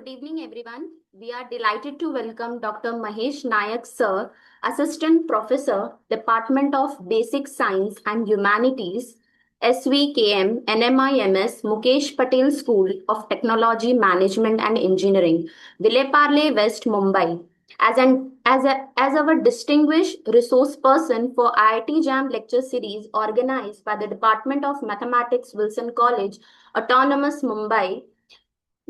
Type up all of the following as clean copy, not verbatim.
Good evening, everyone. We are delighted to welcome Dr. Mahesh Naik, Sir, Assistant Professor, Department of Basic Science and Humanities, SVKM, NMIMS, Mukesh Patel School of Technology, Management and Engineering, Parle, West Mumbai. As our distinguished resource person for IIT Jam lecture series organized by the Department of Mathematics, Wilson College, Autonomous Mumbai,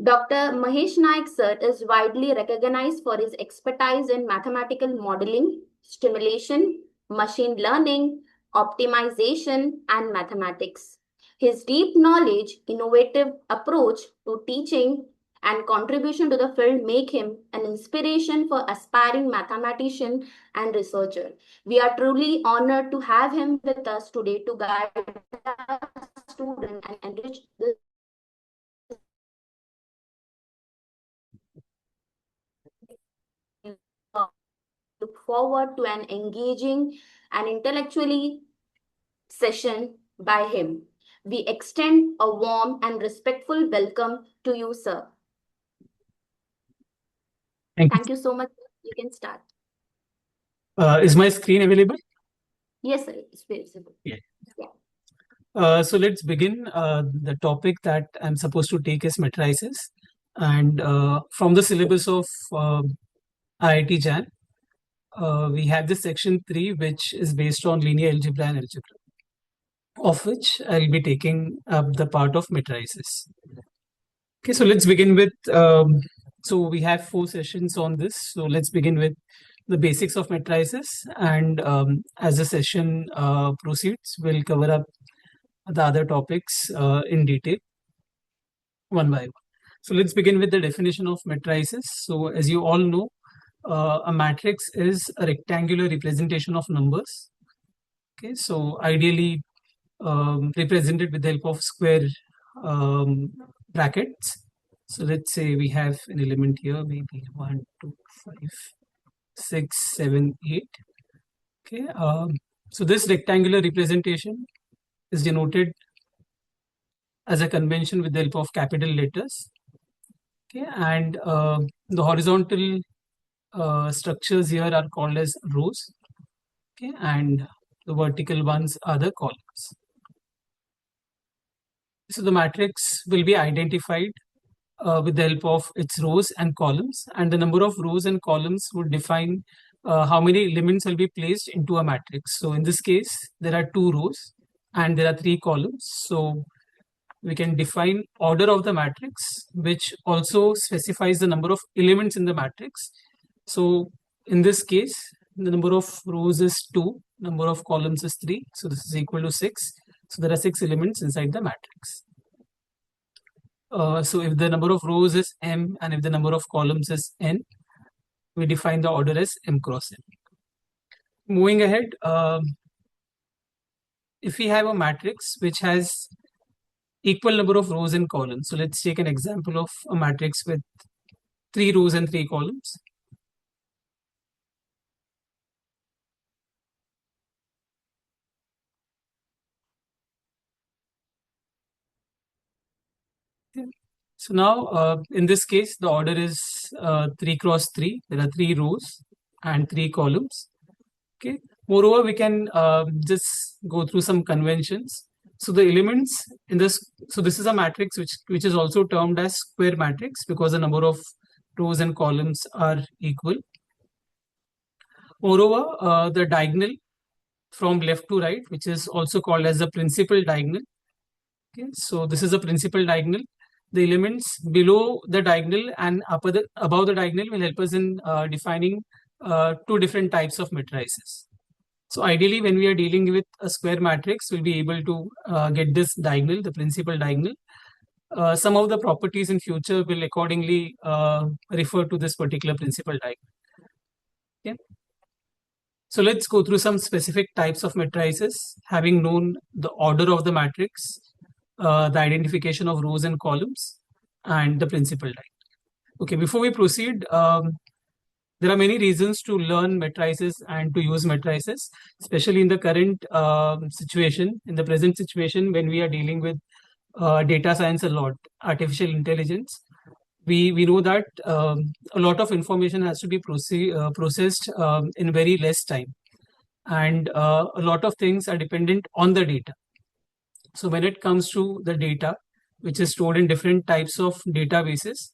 Dr. Mahesh Naik sir is widely recognized for his expertise in mathematical modeling, stimulation, machine learning, optimization, and mathematics. His deep knowledge, innovative approach to teaching, and contribution to the field make him an inspiration for aspiring mathematician and researcher. We are truly honored to have him with us today to guide our students and enrich the look forward to an engaging and intellectually session by him. We extend a warm and respectful welcome to you, sir. Thank you so much. You can start. Is my screen available? Yes, sir. It's visible. Yeah. So let's begin. The topic that I'm supposed to take is matrices, and from the syllabus of IIT Jan, we have this section 3, which is based on linear algebra and algebra, of which I'll be taking up the part of matrices. Okay, so let's begin with. So we have 4 sessions on this. So let's begin with the basics of matrices, and as the session proceeds, we'll cover up the other topics in detail, one by one. So let's begin with the definition of matrices. So as you all know, a matrix is a rectangular representation of numbers. Okay, so ideally represented with the help of square brackets. So let's say we have an element here, maybe 1, 2, 5, 6, 7, 8. Okay, so this rectangular representation is denoted as a convention with the help of capital letters. Okay, and the horizontal structures here are called as rows. Okay, and the vertical ones are the columns. So the matrix will be identified with the help of its rows and columns, and the number of rows and columns would define how many elements will be placed into a matrix. So in this case, there are 2 rows and there are 3 columns. So we can define order of the matrix, which also specifies the number of elements in the matrix. So in this case, the number of rows is 2, number of columns is 3. So this is equal to 6. So there are 6 elements inside the matrix. So if the number of rows is m and if the number of columns is n, we define the order as m cross n. Moving ahead, if we have a matrix which has equal number of rows and columns, so let's take an example of a matrix with 3 rows and 3 columns. So now, in this case, the order is 3 cross 3. There are 3 rows and 3 columns. Okay. Moreover, we can just go through some conventions. So the elements in this, so this is a matrix which is also termed as square matrix because the number of rows and columns are equal. Moreover, the diagonal from left to right, which is also called as the principal diagonal. Okay. So this is a principal diagonal. The elements below the diagonal and above the diagonal will help us in defining 2 different types of matrices. So ideally, when we are dealing with a square matrix, we'll be able to get this diagonal, the principal diagonal. Some of the properties in future will accordingly refer to this particular principal diagonal. Okay. So let's go through some specific types of matrices, having known the order of the matrix, the identification of rows and columns, and the principal diagonal. Okay, before we proceed, there are many reasons to learn matrices and to use matrices, especially in the current situation, in the present situation when we are dealing with data science a lot, artificial intelligence. we know that a lot of information has to be processed in very less time, and a lot of things are dependent on the data. So when it comes to the data, which is stored in different types of databases,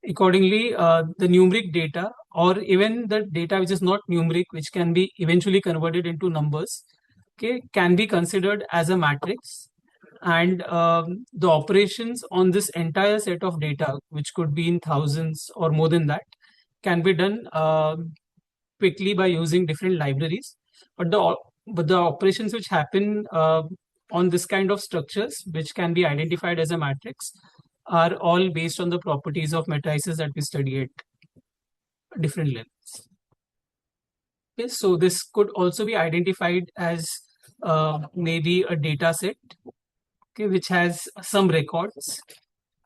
accordingly, the numeric data or even the data which is not numeric, which can be eventually converted into numbers, okay, can be considered as a matrix. And the operations on this entire set of data, which could be in thousands or more than that, can be done quickly by using different libraries. But the operations which happen on this kind of structures, which can be identified as a matrix, are all based on the properties of matrices that we study at different levels. Okay, so this could also be identified as maybe a data set, okay, which has some records,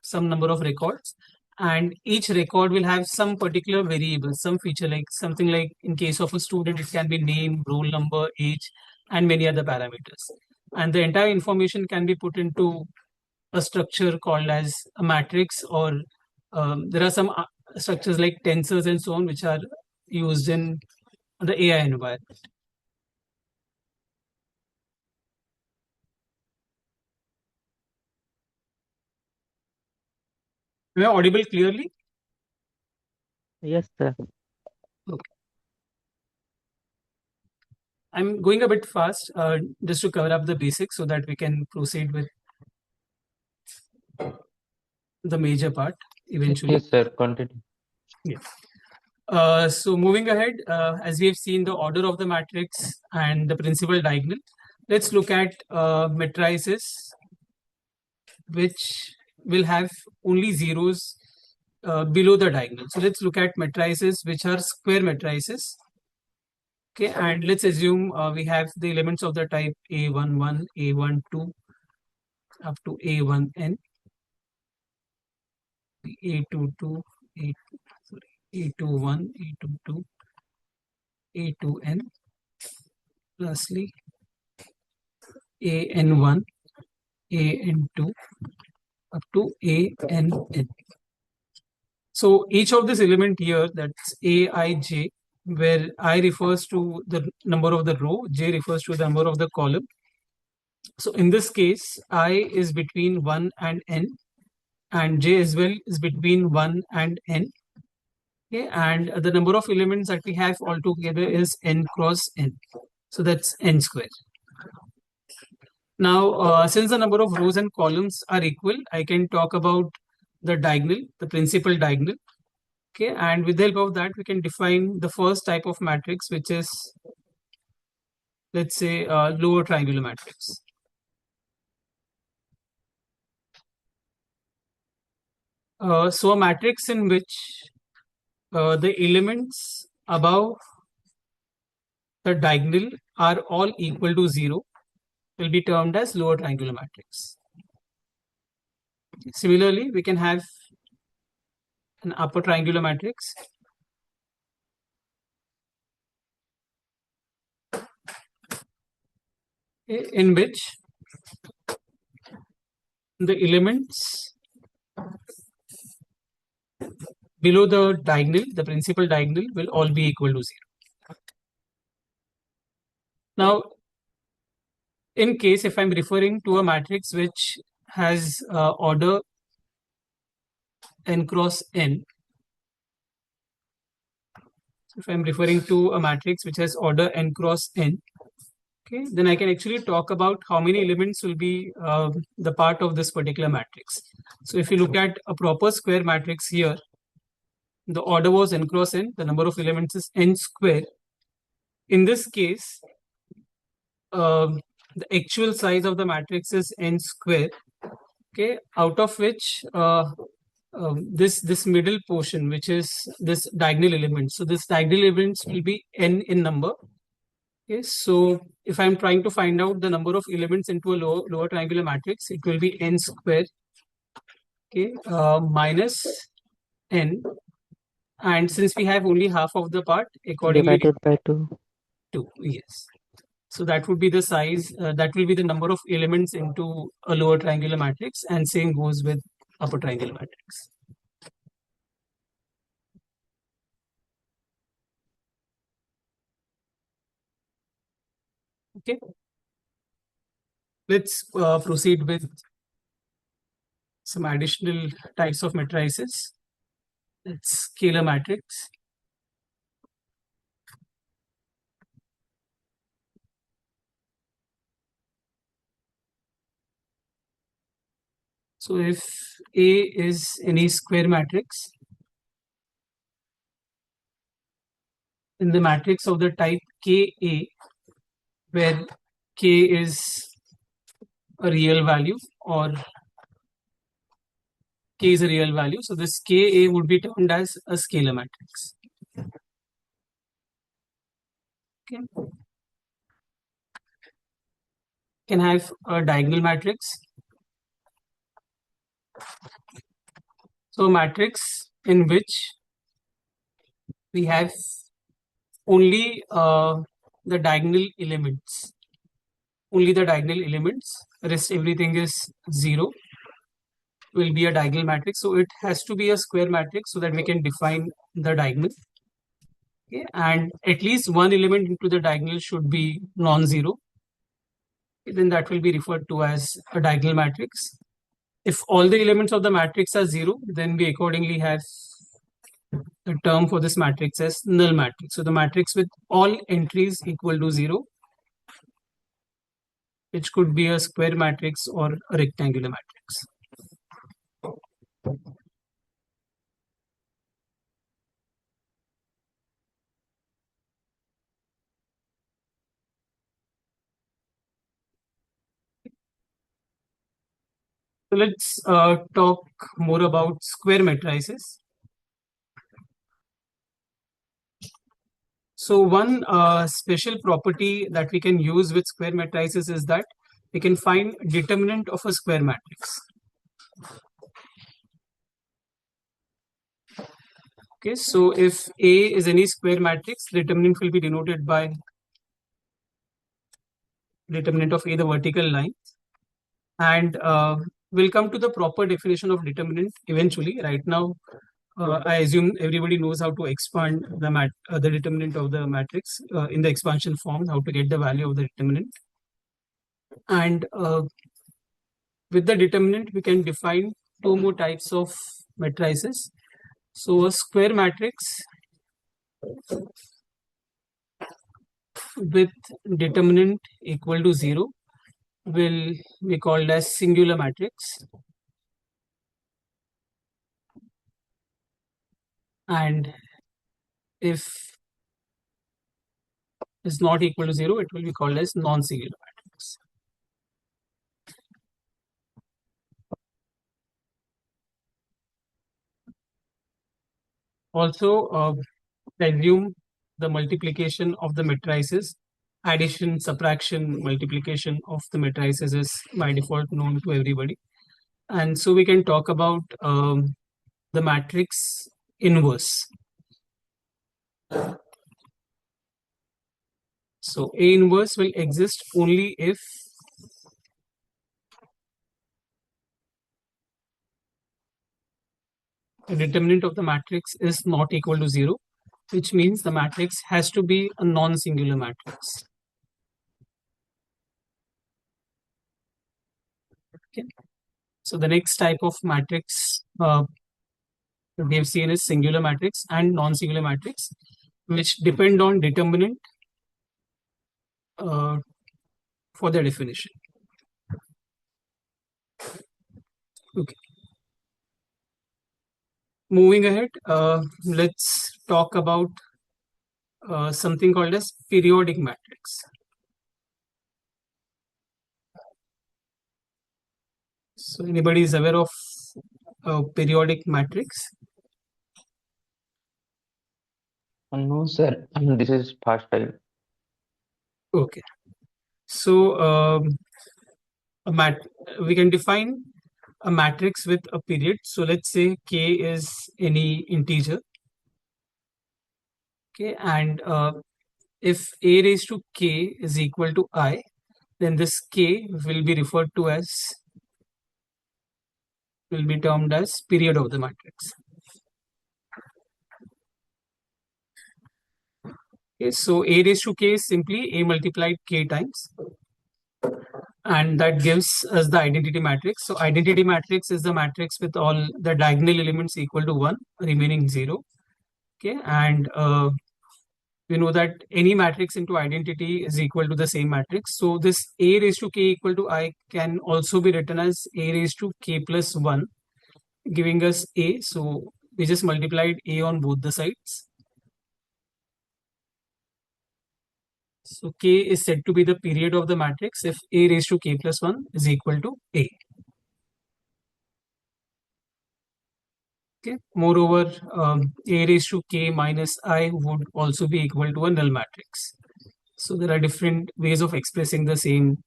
some number of records, and each record will have some particular variable, some feature, like something like in case of a student, it can be name, roll number, age, and many other parameters. And the entire information can be put into a structure called as a matrix, or there are some structures like tensors and so on, which are used in the AI environment. Am I audible clearly? Yes, sir. Okay. I'm going a bit fast just to cover up the basics so that we can proceed with the major part eventually. Yes, sir. Continue. Yes. So moving ahead, as we have seen the order of the matrix and the principal diagonal, let's look at matrices which will have only zeros below the diagonal. So let's look at matrices which are square matrices. Okay, and let's assume we have the elements of the type A11, A12 up to A1n, A22, A21, A22, A2n, lastly AN1, AN2 up to ANN. So each of this element here, that's Aij, where I refers to the number of the row, J refers to the number of the column. So in this case, I is between 1 and n, and J as well is between 1 and n. Okay, and the number of elements that we have altogether is n cross n. So that's n square. Now, since the number of rows and columns are equal, I can talk about the diagonal, the principal diagonal. Okay, and with the help of that, we can define the first type of matrix, which is, let's say, lower triangular matrix. So a matrix in which the elements above the diagonal are all equal to 0 will be termed as lower triangular matrix. Similarly, we can have an upper triangular matrix in which the elements below the diagonal, the principal diagonal, will all be equal to 0. Now, in case if I'm referring to a matrix which has order n cross n, so if I'm referring to a matrix which has order n cross n, okay, then I can actually talk about how many elements will be the part of this particular matrix. So if you look at a proper square matrix here, the order was n cross n, the number of elements is n square. In this case, the actual size of the matrix is n square, okay, out of which this middle portion, which is this diagonal element, so this diagonal elements will be n in number. Okay, so if I'm trying to find out the number of elements into a lower triangular matrix, it will be n square, okay, minus n, and since we have only half of the part, accordingly Divided by 2. 2, yes. So that would be the size, that will be the number of elements into a lower triangular matrix, and same goes with upper triangular matrix. Okay, let's proceed with some additional types of matrices. It's scalar matrix. So if A is any square matrix, in the matrix of the type Ka, where K is a real value or K is a real value, so this Ka would be termed as a scalar matrix. Okay. Can have a diagonal matrix. So a matrix in which we have only the diagonal elements. Only the diagonal elements, rest everything is 0, will be a diagonal matrix. So it has to be a square matrix so that we can define the diagonal. Okay. And at least one element into the diagonal should be non-zero. Then that will be referred to as a diagonal matrix. If all the elements of the matrix are 0, then we accordingly have the term for this matrix as null matrix. So the matrix with all entries equal to 0, which could be a square matrix or a rectangular matrix. So let's talk more about square matrices. So one special property that we can use with square matrices is that we can find determinant of a square matrix. Okay, so if A is any square matrix, determinant will be denoted by determinant of A, the vertical line. And we'll come to the proper definition of determinant eventually. Right now, I assume everybody knows how to expand the determinant of the matrix in the expansion form, how to get the value of the determinant. And with the determinant, we can define two more types of matrices. So a square matrix with determinant equal to 0 will be called as singular matrix. And if is not equal to 0, it will be called as non-singular matrix. Also, assume the multiplication of the matrices, addition, subtraction, multiplication of the matrices is by default known to everybody. And so we can talk about the matrix inverse. So A inverse will exist only if the determinant of the matrix is not equal to 0, which means the matrix has to be a non-singular matrix. Okay. So the next type of matrix we have seen is singular matrix and non-singular matrix, which depend on determinant for their definition. Okay. Moving ahead, let's talk about something called as periodic matrix. So anybody is aware of periodic matrix? No, sir. This is first time. Okay. So we can define a matrix with a period. So let's say K is any integer. Okay, and if A raised to K is equal to I, then this K will be referred to as, will be termed as period of the matrix. Okay, so A raised to K is simply A multiplied K times, and that gives us the identity matrix. So identity matrix is the matrix with all the diagonal elements equal to 1, remaining 0. Okay, and we know that any matrix into identity is equal to the same matrix. So this A raised to K equal to I can also be written as A raised to K plus 1, giving us A. So we just multiplied A on both the sides. So K is said to be the period of the matrix if A raised to K plus 1 is equal to A. Okay. Moreover, A raised to K minus I would also be equal to a null matrix. So there are different ways of expressing the same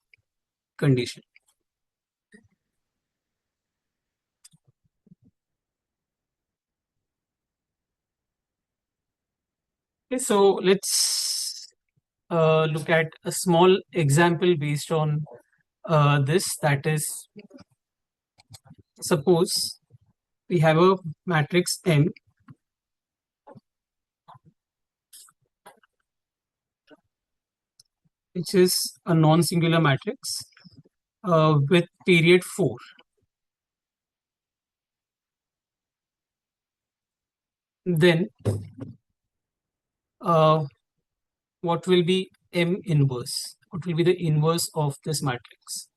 condition. Okay, so let's look at a small example based on this. That is, suppose we have a matrix M which is a non-singular matrix with period 4. Then what will be M inverse? What will be the inverse of this matrix?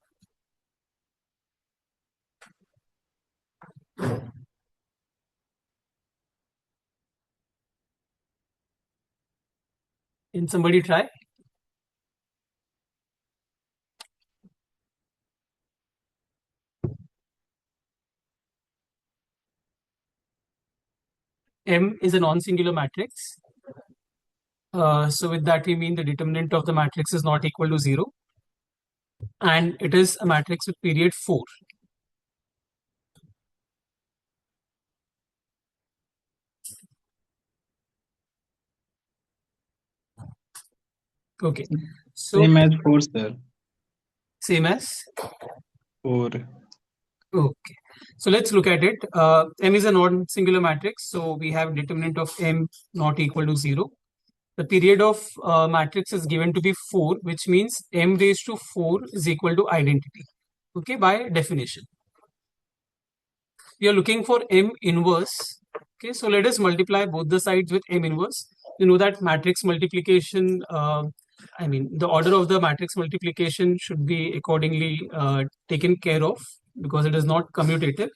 Can somebody try? M is a non-singular matrix. So with that we mean the determinant of the matrix is not equal to 0. And it is a matrix with period 4. Okay. So Same as 4, sir. same as 4. Okay. So let's look at it. M is a non-singular matrix, so we have determinant of M not equal to 0. The period of matrix is given to be 4, which means M raised to 4 is equal to identity. Okay, by definition. We are looking for M inverse. Okay, so let us multiply both the sides with M inverse. You know that matrix multiplication, the order of the matrix multiplication should be accordingly taken care of because it is not commutative.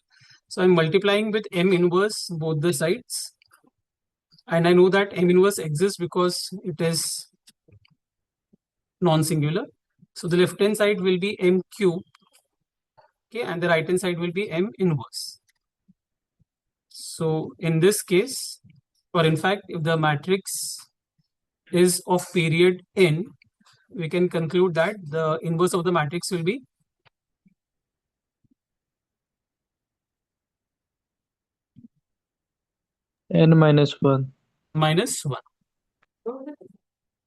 So I'm multiplying with M inverse both the sides. And I know that M inverse exists because it is non-singular. So the left hand side will be M cube. Okay, and the right hand side will be M inverse. So in this case, or in fact, if the matrix is of period n, we can conclude that the inverse of the matrix will be N minus 1. minus 1.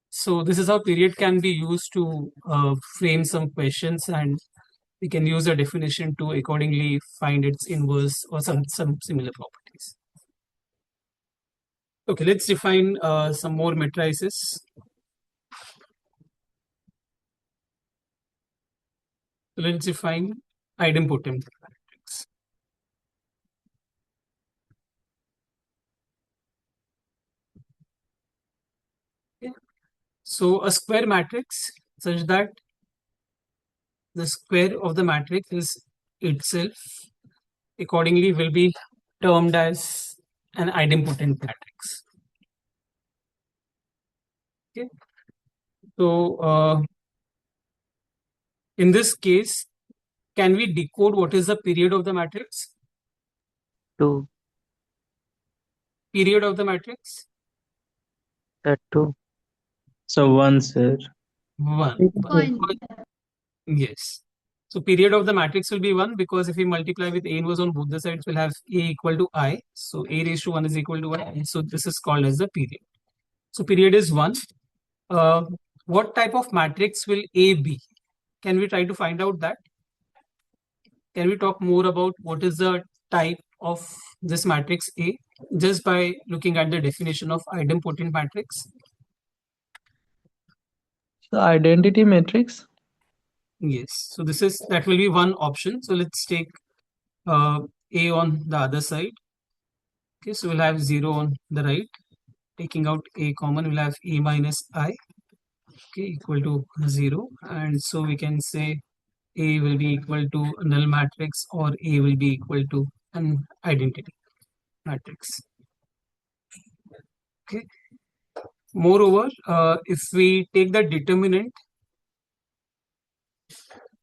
So this is how period can be used to frame some questions, and we can use a definition to accordingly find its inverse or some similar properties. Okay, let's define some more matrices. So let's define idempotent matrix. Okay. So a square matrix such that the square of the matrix is itself accordingly will be termed as an idempotent matrix. Okay. So in this case, can we decode what is the period of the matrix? 2. Period of the matrix? That 2. So 1, sir. 1. Yes. So period of the matrix will be 1 because if we multiply with A inverse on both the sides, we'll have A equal to I. So A raised to 1 is equal to 1. So this is called as the period. So period is 1. What type of matrix will A be? Can we try to find out that? Can we talk more about what is the type of this matrix A just by looking at the definition of idempotent matrix? The identity matrix. Yes. So that will be one option. So let's take A on the other side. Okay, so we'll have 0 on the right. Taking out A common, we'll have A minus I, okay, equal to 0. And so we can say A will be equal to a null matrix, or A will be equal to an identity matrix. Okay. Moreover, if we take the determinant,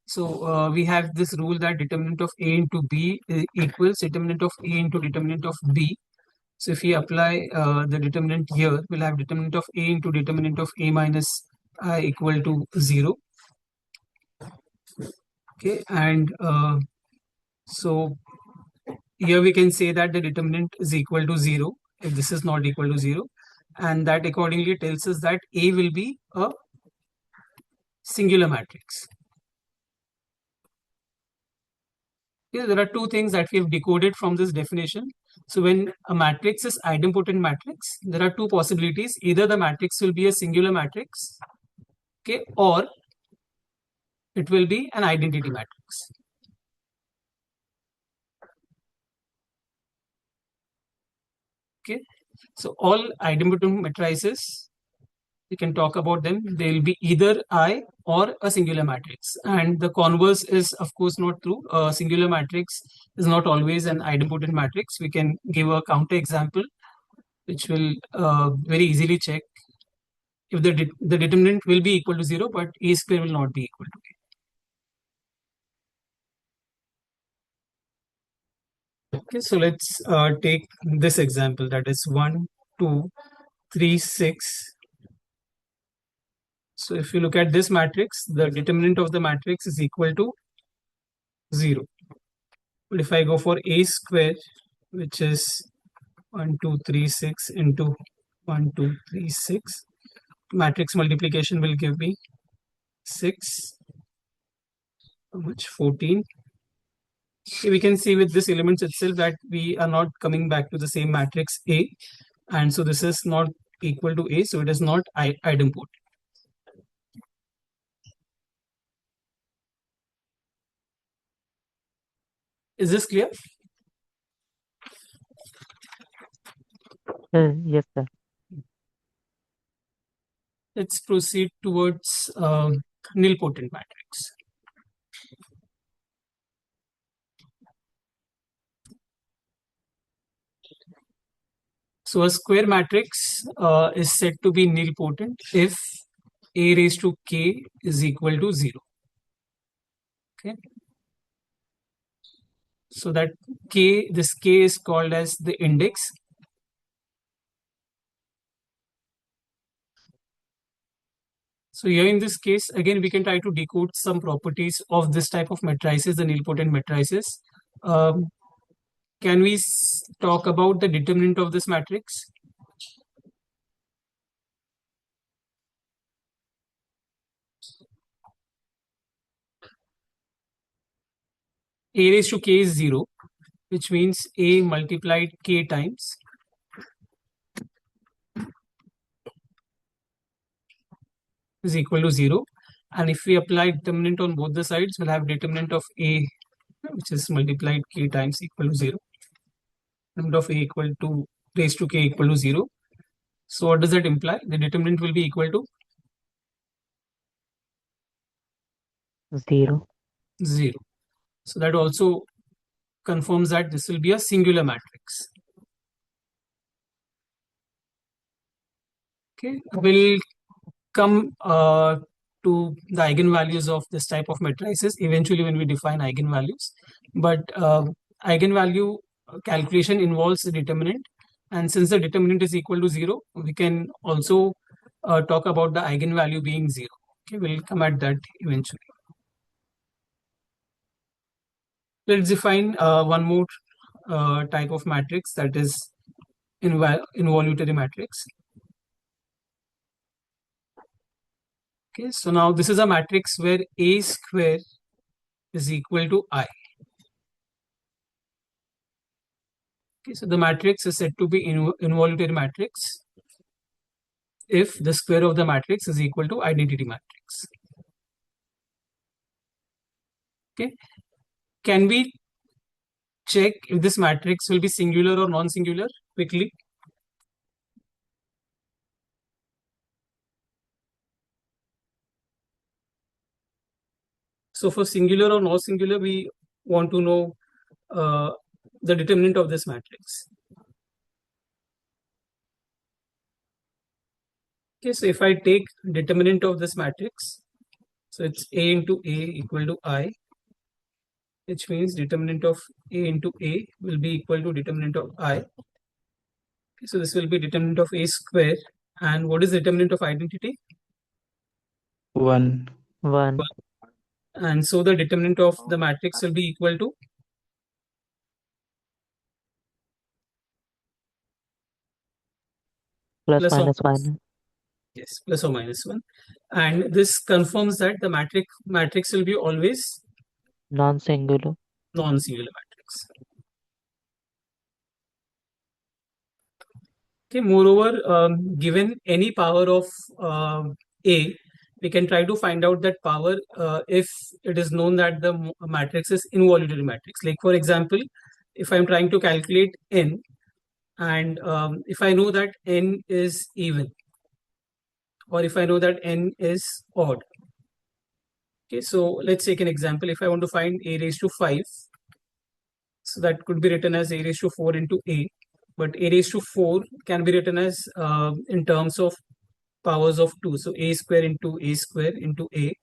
so we have this rule that determinant of A into B equals determinant of A into determinant of B. So if we apply the determinant here, we'll have determinant of A into determinant of A minus I equal to 0. Okay, and so here we can say that the determinant is equal to 0 if this is not equal to 0, and that accordingly tells us that A will be a singular matrix. Yeah, there are two things that we have decoded from this definition. So when a matrix is idempotent matrix, there are two possibilities. Either the matrix will be a singular matrix, okay, or it will be an identity matrix. Okay, so all idempotent matrices, we can talk about them. They will be either I or a singular matrix, and the converse is of course not true. A singular matrix is not always an idempotent matrix. We can give a counter example which will very easily check if the determinant will be equal to 0, but A square will not be equal to A. Okay, so let's take this example, that is 1, 2, 3, 6. So if you look at this matrix, the determinant of the matrix is equal to 0. But if I go for A square, which is 1, 2, 3, 6 into 1, 2, 3, 6, matrix multiplication will give me 6, which 14. We can see with this elements itself that we are not coming back to the same matrix A, and so this is not equal to A, so it is not idempotent. Is this clear? Yes, sir. Let's proceed towards nilpotent matrix. So a square matrix is said to be nilpotent if A raised to K is equal to 0. Okay. So that this K is called as the index. So here in this case, again, we can try to decode some properties of this type of matrices, the nilpotent matrices. Can we talk about the determinant of this matrix? A raised to K is 0, which means A multiplied K times is equal to 0. And if we apply determinant on both the sides, we'll have determinant of A, which is multiplied K times equal to 0. Determinant of A equal to raised to K equal to 0. So what does that imply? The determinant will be equal to 0. 0. So that also confirms that this will be a singular matrix. Okay, we'll come to the eigenvalues of this type of matrices eventually when we define eigenvalues. But eigenvalue calculation involves the determinant, and since the determinant is equal to 0, we can also talk about the eigenvalue being 0. Okay, we'll come at that eventually. Let's define one more type of matrix, that is involutory matrix. Okay, so now this is a matrix where A square is equal to I. Okay, so the matrix is said to be involutory matrix if the square of the matrix is equal to identity matrix. matrix. Okay, can we check if this matrix will be singular or non-singular quickly? So for singular or non-singular, we want to know the determinant of this matrix. Okay, so if I take determinant of this matrix, so it's A into A equal to I, which means determinant of A into A will be equal to determinant of I. Okay, so this will be determinant of A square. And what is determinant of identity? 1. 1. And so the determinant of the matrix will be equal to Plus plus or minus minus, 1. yes, plus or minus 1. And this confirms that the matrix will be always Non-singular. non-singular matrix. Okay, moreover, given any power of A, we can try to find out that power if it is known that the matrix is involuntary matrix. Like for example, if I'm trying to calculate n, and if I know that n is even, or if I know that n is odd. Okay, so let's take an example. If I want to find a raised to 5, so that could be written as a raised to 4 into a, but a raised to 4 can be written as in terms of powers of 2. So a square into a,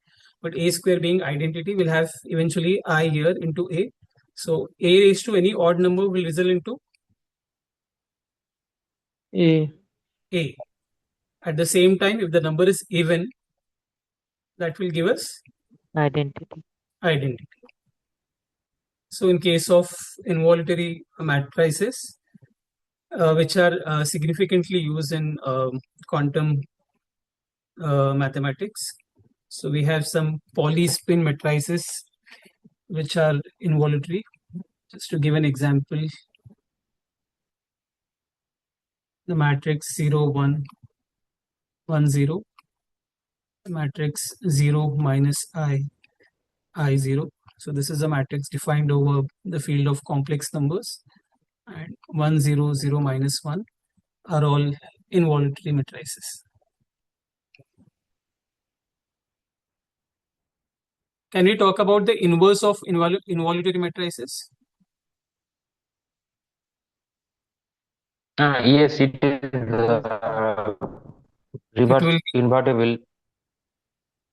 but a square being identity will have eventually I here into a. So a raised to any odd number will result into A. a. At the same time, if the number is even, that will give us Identity. identity. So in case of involuntary matrices, which are significantly used in quantum mathematics. So we have some polyspin matrices which are involuntary. Just to give an example, the matrix 0, 1, 1, 0, the matrix 0 minus I 0. So this is a matrix defined over the field of complex numbers, and 1, 0, 0 minus 1 are all involuntary matrices. Can we talk about the inverse of involuntary matrices? Yes, it is It will, invertible.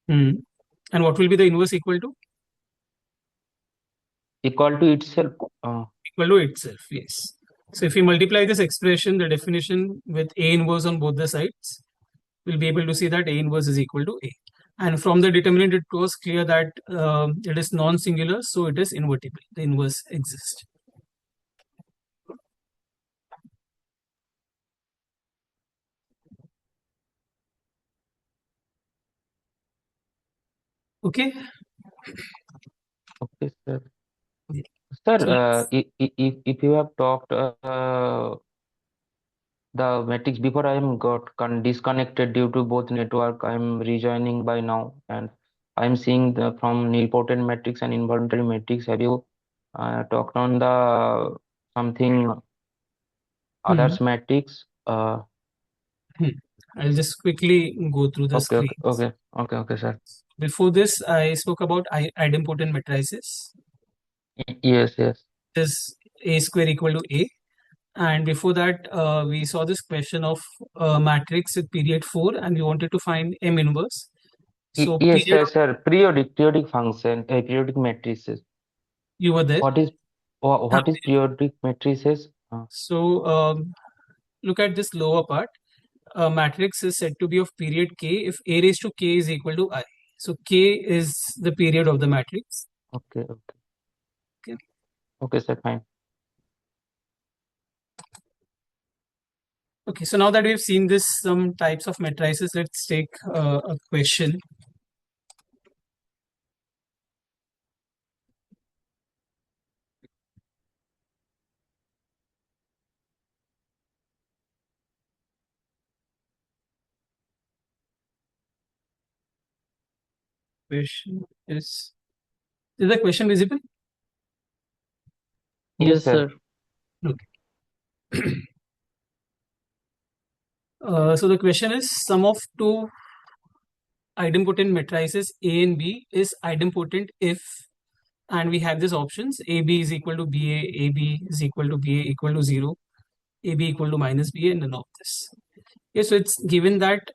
and what will be the inverse equal to? Equal to itself. Equal to itself, yes. So if we multiply this expression, the definition with A inverse on both the sides, we'll be able to see that A inverse is equal to A. And from the determinant, it was clear that it is non-singular, so it is invertible. The inverse exists. Okay. Okay, sir. Yeah. Sir, So if you have talked the matrix before, I am disconnected due to both network. I am rejoining by now, and I am seeing from nilpotent matrix and involuntary matrix. Have you talked on the something hmm, others matrix? hmm. I'll just quickly go through the Okay, okay, screens. okay, sir. Before this, I spoke about idempotent matrices. Yes, yes. Is A square equal to A? And before that, we saw this question of matrix with period 4, and we wanted to find M inverse. So Yes, period, sir. Periodic function, periodic matrices. you were there. What is Ah, what is periodic matrices? So look at this lower part. A matrix is said to be of period k if A raised to k is equal to I. So k is the period of the matrix. Okay, Okay. okay, sir. Fine. Okay. So now that we've seen this, some types of matrices, let's take a question. question is the question visible? Yes, sir. Okay. So the question is, sum of two idempotent matrices A and B is idempotent if, and we have these options: AB is equal to BA, AB is equal to BA equal to 0, AB equal to minus BA, and none of this. Okay, so it's given that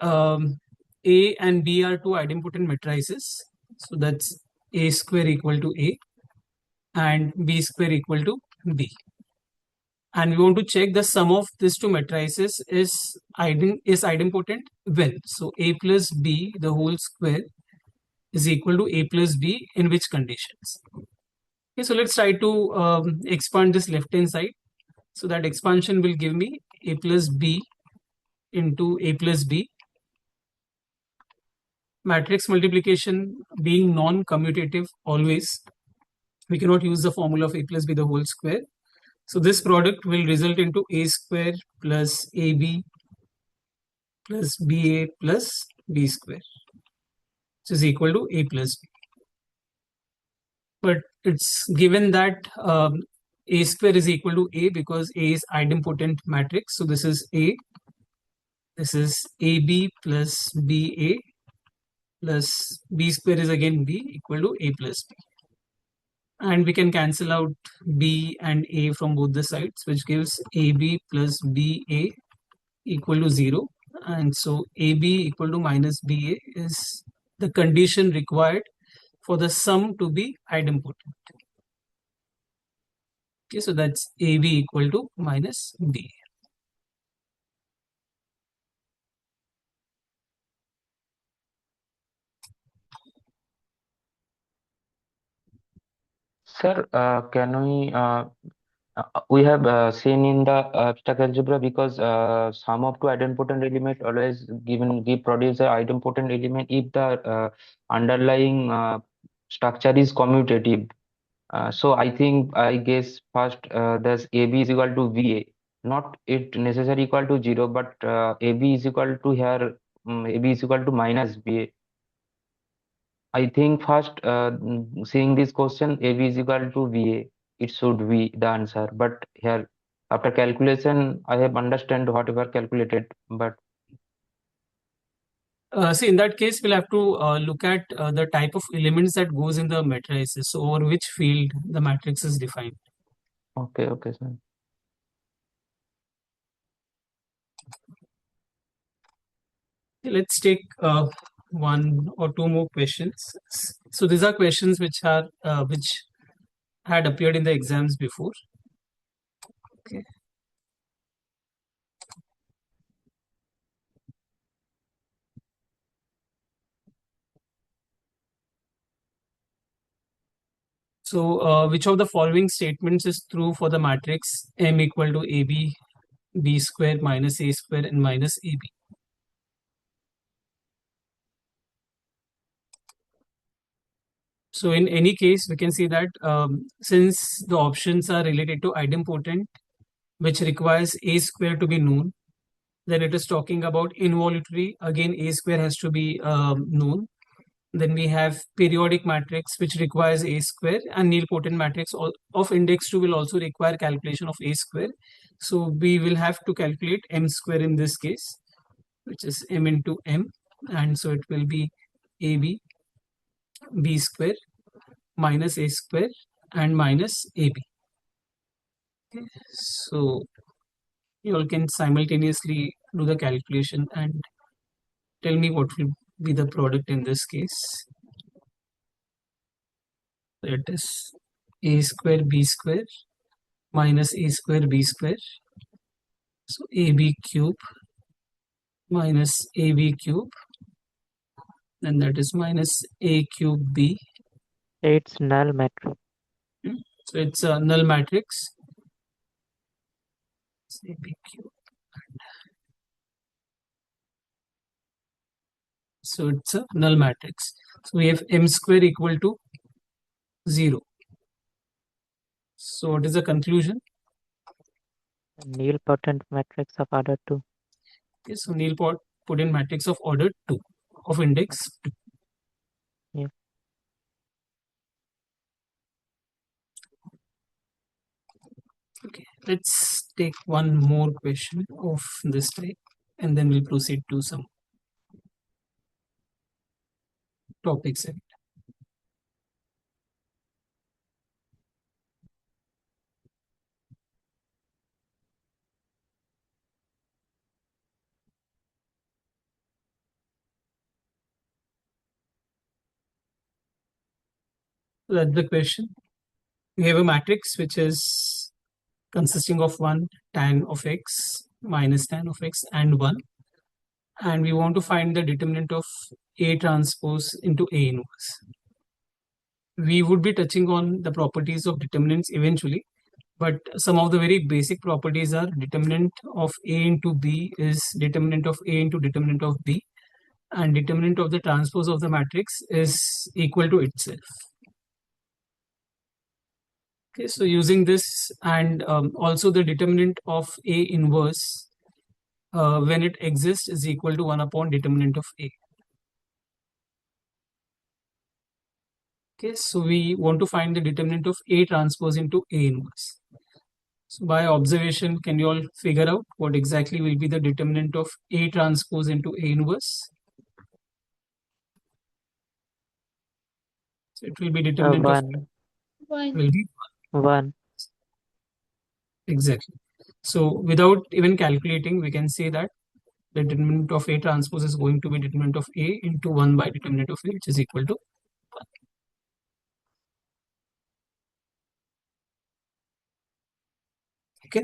A and B are two idempotent matrices. So that's A square equal to A and B square equal to B. And we want to check the sum of these two matrices is idempotent when. So A plus B the whole square is equal to A plus B in which conditions? Okay, so let's try to expand this left hand side. So that expansion will give me A plus B into A plus B. Matrix multiplication being non-commutative always, we cannot use the formula of A plus B the whole square. So this product will result into A square plus AB plus BA plus B square, which is equal to A plus B. But it's given that A square is equal to A because A is idempotent matrix. So this is A, this is AB plus BA plus B square is again B equal to A plus B. And we can cancel out B and A from both the sides, which gives AB plus BA equal to 0. And so AB equal to minus BA is the condition required for the sum to be idempotent. Okay, so that's AB equal to minus BA. Sir, we have seen in the abstract algebra, because sum of two idempotent element always produce a idempotent element if the underlying structure is commutative. So I guess first there's AB is equal to VA, not it necessarily equal to 0, but AB is equal to here, AB is equal to minus BA. I think first seeing this question, AB is equal to VA, it should be the answer. But here, after calculation, I have understand whatever calculated. But See, in that case, we'll have to look at the type of elements that goes in the matrices. So over which field the matrix is defined. okay, sir. Okay, let's take one or two more questions. So these are questions which had appeared in the exams before. Okay. So which of the following statements is true for the matrix M equal to AB, B square minus A square and minus AB? So in any case, we can see that since the options are related to idempotent, which requires A square to be known, then it is talking about involutory. Again, A square has to be known. Then we have periodic matrix, which requires A square, and nilpotent matrix of index 2 will also require calculation of A square. So we will have to calculate M square in this case, which is M into M. And so it will be AB, B square, minus A square, and minus AB. Okay. So you all can simultaneously do the calculation and tell me what will be the product in this case. That is A square B square minus A square B square. So AB cube minus AB cube, and that is minus A cube B. It's null matrix. So it's a null matrix. It's AB cube. So it's a null matrix. So we have M square equal to 0. So what is the conclusion? Nilpotent matrix of order 2. Okay, so nilpotent matrix of order 2 of index 2. Yeah. let's take one more question of this type, and then we'll proceed to some topics. That's the question. We have a matrix which is consisting of 1 tan of x minus tan of x and 1, and we want to find the determinant of A transpose into A inverse. We would be touching on the properties of determinants eventually, but some of the very basic properties are determinant of A into B is determinant of A into determinant of B, and determinant of the transpose of the matrix is equal to itself. Okay, so using this and also the determinant of A inverse when it exists is equal to 1 upon determinant of A. Okay, so we want to find the determinant of A transpose into A inverse. So by observation, can you all figure out what exactly will be the determinant of A transpose into A inverse? So it will be determinant of 1. will be 1. exactly. So without even calculating, we can say that the determinant of A transpose is going to be determinant of A into 1 by determinant of A, which is equal to 1. Okay.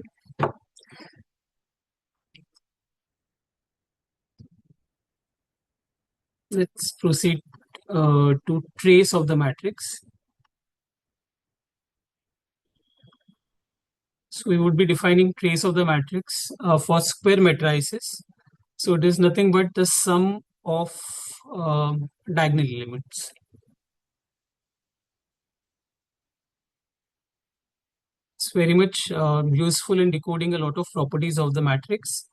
Let's proceed to trace of the matrix. So we would be defining trace of the matrix for square matrices. So it is nothing but the sum of diagonal elements. It's very much useful in decoding a lot of properties of the matrix,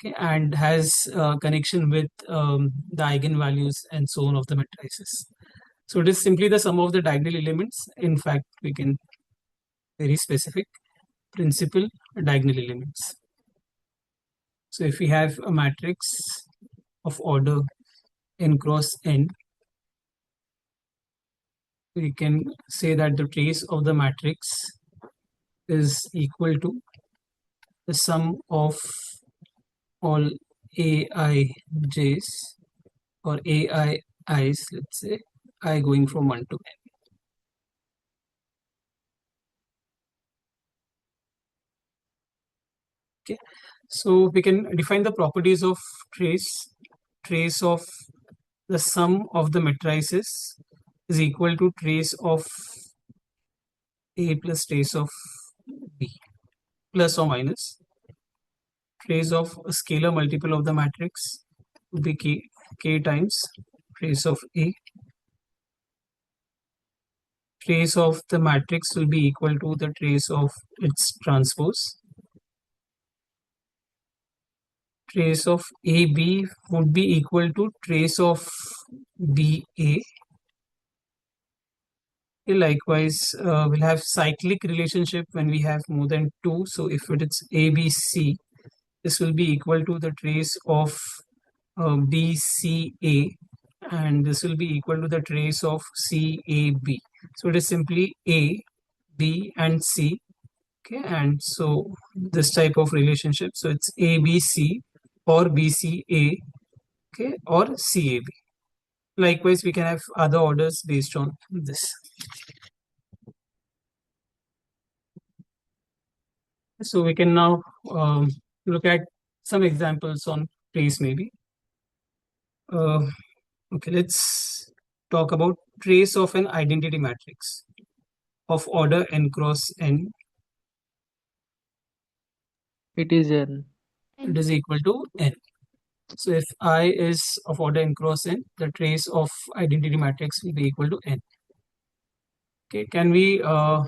okay, and has connection with the eigenvalues and so on of the matrices. So it is simply the sum of the diagonal elements. In fact, we can very specific principal diagonal elements. So if we have a matrix of order n cross n, we can say that the trace of the matrix is equal to the sum of all aij's or aii's, let's say I going from 1 to n. Okay, so we can define the properties of trace of the sum of the matrices is equal to trace of A plus trace of B plus or minus trace of a scalar multiple of the matrix would be k times trace of A. Trace of the matrix will be equal to the trace of its transpose. Trace of AB would be equal to trace of BA. Likewise, we'll have cyclic relationship when we have more than 2. So if it is ABC, this will be equal to the trace of BCA, and this will be equal to the trace of CAB. So it is simply A, B, and C. Okay, and so this type of relationship. So it's ABC or BCA, okay, or CAB. Likewise, we can have other orders based on this. So we can now look at some examples on trace maybe. Okay, let's talk about trace of an identity matrix of order n cross n. It is n. It is equal to n. So if I is of order n cross n, the trace of identity matrix will be equal to n. Okay, can we talk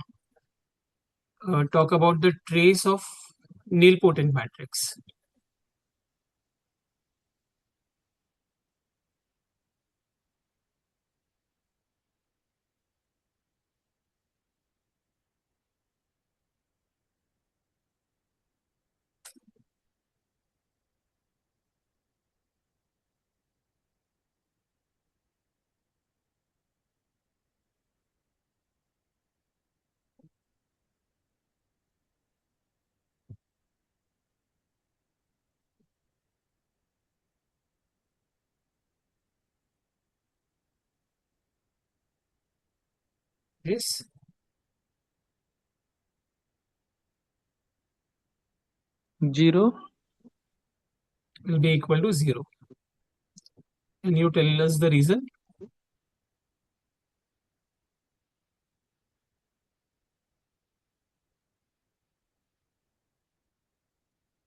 about the trace of nilpotent matrix? Yes. Zero. Will be equal to 0. Can you tell us the reason?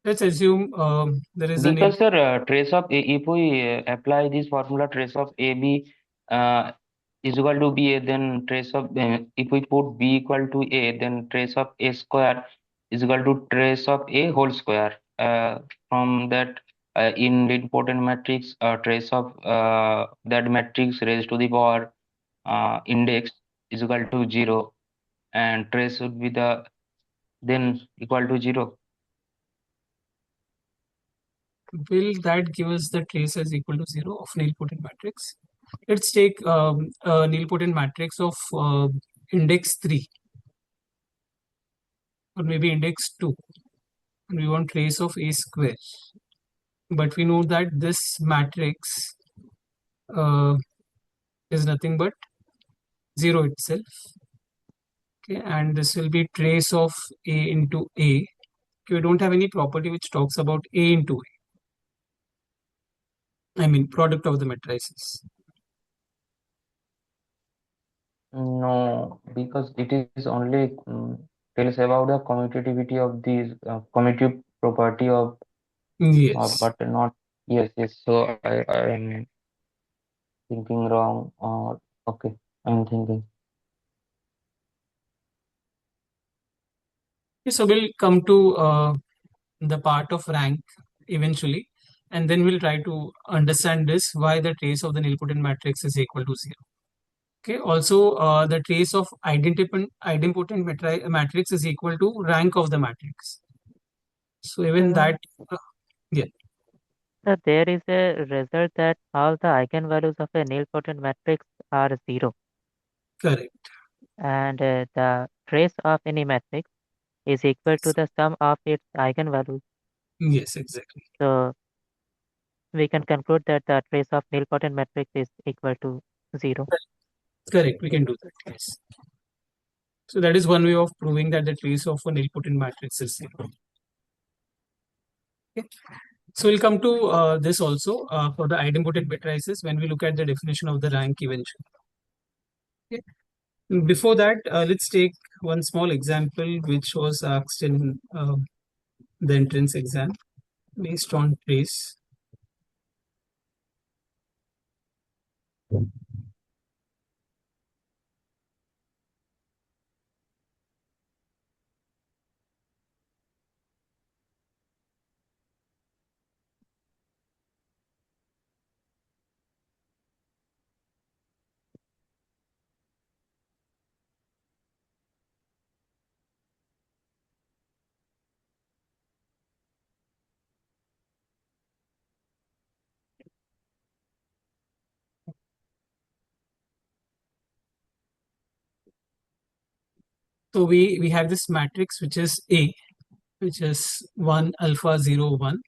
Let's assume there is a Because sir, trace of A, if we apply this formula, trace of AB is equal to BA, then trace of if we put B equal to A, then trace of A square is equal to trace of A whole square. From that, in important matrix, trace of that matrix raised to the power index is equal to 0, and trace would be the then equal to 0. will that give us the trace as equal to 0 of nilpotent matrix? Let's take a nilpotent matrix of index 3 or maybe index 2, and we want trace of A square. But we know that this matrix uh, is nothing but 0 itself. Okay, and this will be trace of A into A. Okay, we don't have any property which talks about A into A. I mean, product of the matrices. No, because it is only tells about the commutativity of these commutative property of Yes. but not yes. So I am thinking wrong. Okay, I'm thinking. Okay, so we'll come to the part of rank eventually, and then we'll try to understand this why the trace of the nilpotent matrix is equal to 0. Okay, also the trace of idempotent matrix is equal to rank of the matrix. So even that, yeah, So there is a result that all the eigenvalues of a nilpotent matrix are 0, correct. and the trace of any matrix is equal to the sum of its eigenvalues. Yes, exactly. So we can conclude that the trace of nilpotent matrix is equal to 0. Correct. We can do that. Yes. So that is one way of proving that the trace of a nilpotent matrix is 0. Okay. So we'll come to this also for the idempotent matrices when we look at the definition of the rank eventually. Okay. Before that, let's take one small example which was asked in the entrance exam based on trace. So we have this matrix which is A, which is 1 alpha 0 1.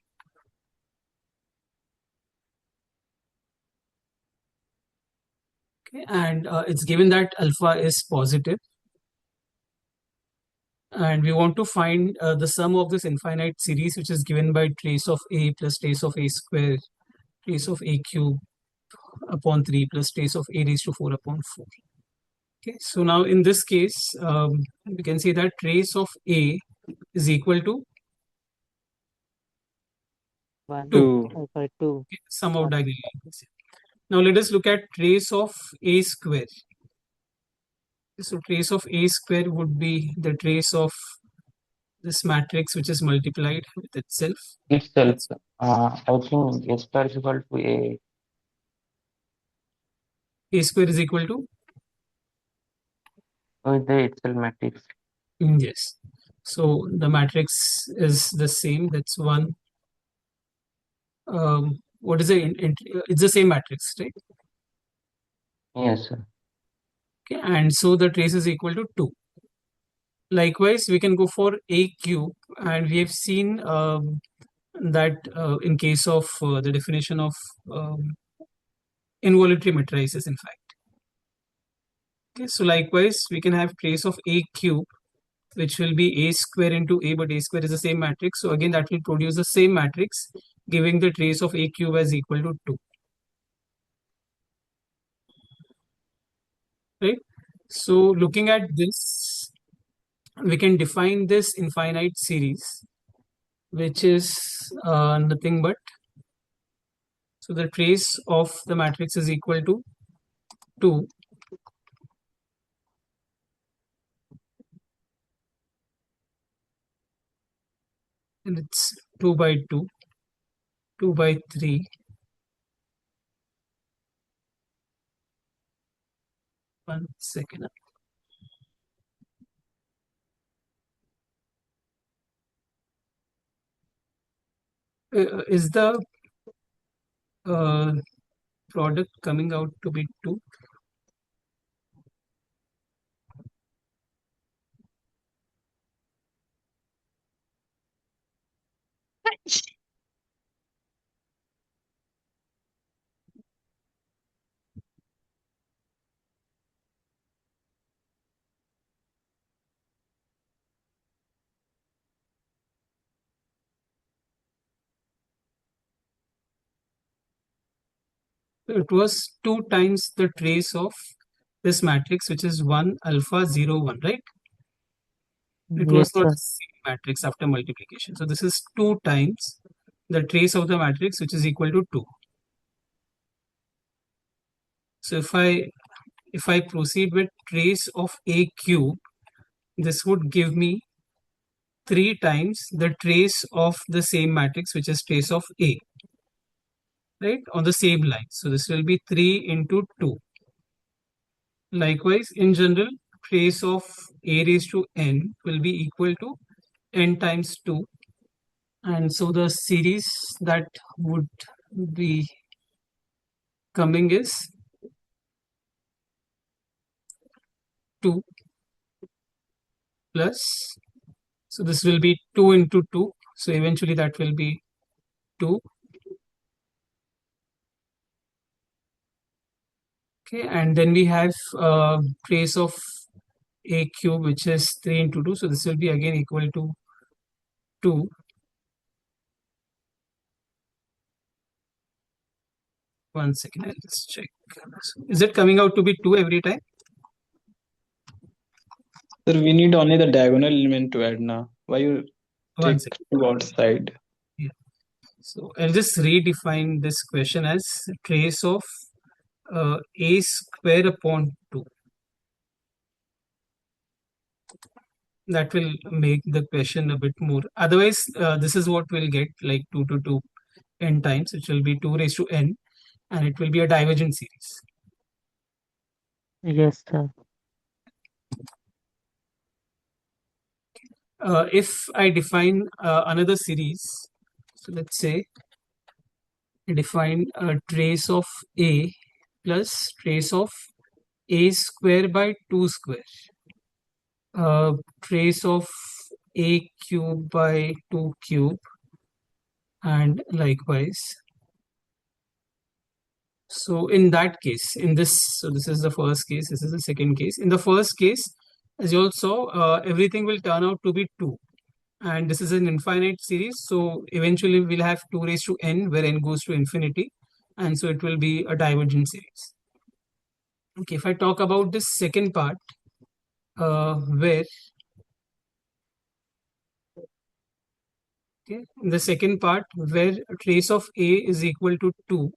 Okay, and it's given that alpha is positive, and we want to find the sum of this infinite series which is given by trace of A plus trace of A square, trace of A cube upon 3 plus trace of A raised to 4 upon 4. Okay, so now in this case, we can say that trace of A is equal to 1, 2. 2. sorry, 2. Okay, sum of diagonal lines. Now let us look at trace of A square. So trace of A square would be the trace of this matrix which is multiplied with itself. Itself, That's I think A square is equal to A square is equal to, with the itself matrix. yes. So the matrix is the same. That's 1. What is it's the same matrix, right? Yes, sir. Okay, and so the trace is equal to 2. Likewise, we can go for A cube, and we have seen that in case of the definition of involuntary matrices, in fact. Okay, so likewise, we can have trace of A cube, which will be A square into A, but A square is the same matrix. So again, that will produce the same matrix, giving the trace of A cube as equal to 2. Right? So looking at this, we can define this infinite series, which is nothing but, so the trace of the matrix is equal to 2, and it's 2 by 2, 2 by 3, 1 second. Is the product coming out to be 2? It was 2 times the trace of this matrix, which is 1 alpha 0 1, right? It Yes, was not sir. the same matrix after multiplication. So this is 2 times the trace of the matrix, which is equal to 2. So if I proceed with trace of A cube, this would give me 3 times the trace of the same matrix, which is trace of A, right, on the same line. So this will be 3 into 2. Likewise, in general, trace of A raised to n will be equal to n times 2. And so the series that would be coming is 2 plus, so this will be 2 into 2. So eventually that will be 2. Okay, and then we have trace of A cube, which is 3 into 2. So this will be again equal to 2. One second, I'll just check. Is it coming out to be 2 every time? Sir, we need only the diagonal element to add now. Why you One take second. 2 outside? Yeah. So I'll just redefine this question as trace of A square upon 2. That will make the question a bit more. Otherwise, this is what we'll get, like 2 to 2 n times, which will be 2 raised to n, and it will be a divergent series. Yes, sir. If I define another series, so let's say I define a trace of A plus trace of A square by 2 square, trace of A cube by 2 cube, and likewise. So in that case, so this is the first case, this is the second case. In the first case, as you all saw, everything will turn out to be 2. And this is an infinite series. So eventually we'll have 2 raised to n, where n goes to infinity. And so it will be a divergent series. Okay, if I talk about this second part, where in the second part, where trace of A is equal to 2,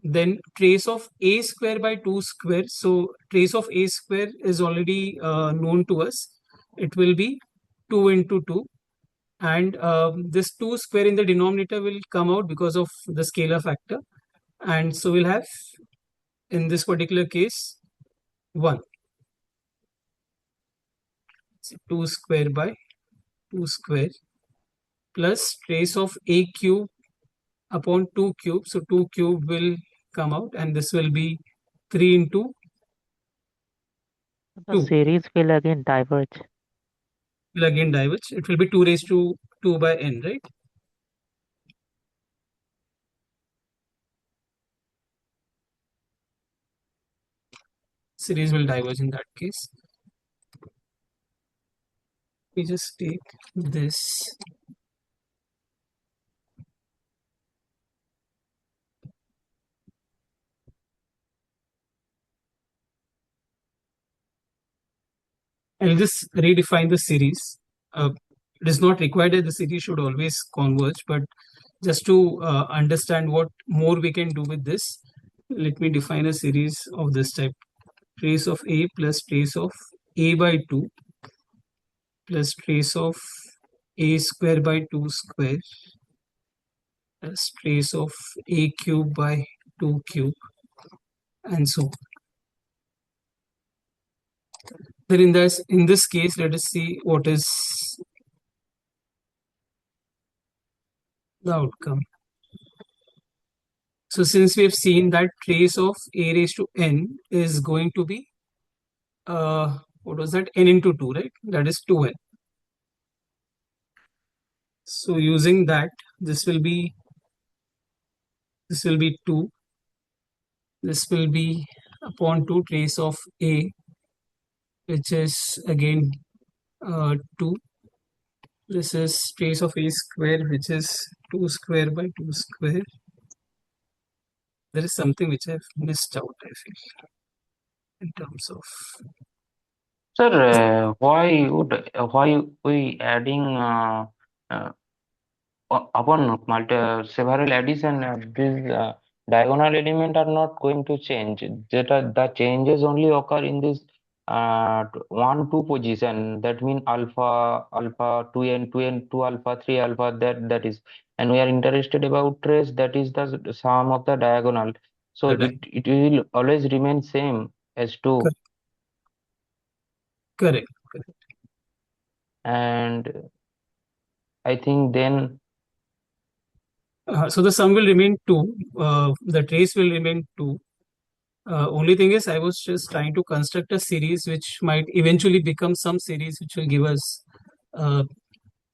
then trace of A square by 2 square. So trace of A square is already known to us. It will be 2 into 2. And this 2 square in the denominator will come out because of the scalar factor. And so we'll have, in this particular case, 1. So 2 square by 2 square plus trace of A cube upon 2 cube. So 2 cube will come out, and this will be 3 into The 2. series will again diverge. Will again diverge. It will be 2 raised to 2 by n, right? series will diverge in that case. We just take this. I'll just redefine the series. It is not required that the series should always converge, but just to understand what more we can do with this, let me define a series of this type. Trace of A plus trace of A by 2 plus trace of A square by 2 square plus trace of A cube by 2 cube, and so on. Then in this case, let us see what is the outcome. So since we have seen that trace of A raised to n is going to be what was that, n into 2, right? That is 2n. So using that, this will be 2. This will be upon 2 trace of A, which is again 2. This is trace of A square, which is 2 square by 2 square. There is something which I've missed out, I feel, in terms of. Sir, why we adding upon several addition, these diagonal element are not going to change. The changes only occur in this 1 2 position. That means alpha 2n 2n 2 alpha 3 alpha, that is, and we are interested about trace, that is the sum of the diagonal. So Correct. it will always remain same as 2. Correct. And I think then So the sum will remain 2. The trace will remain 2. Only thing is, I was just trying to construct a series which might eventually become some series which will give us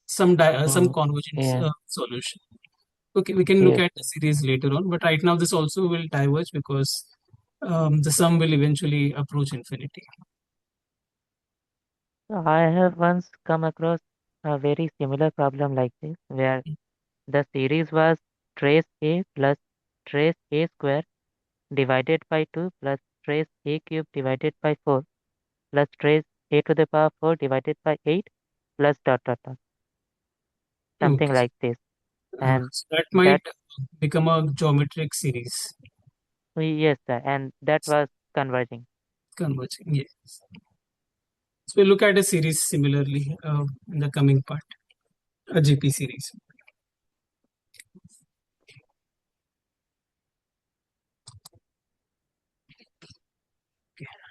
some convergent yeah. solution. Okay, we can look Yes. at the series later on, but right now this also will diverge because the sum will eventually approach infinity. So I have once come across a very similar problem like this, where the series was trace A plus trace A square divided by 2 plus trace A cube divided by 4 plus trace A to the power 4 divided by 8 plus dot dot dot. Something Okay. like this. And So that might become a geometric series. yes, sir, and that was converging. Converging, yes. So we'll look at a series similarly in the coming part, a GP series.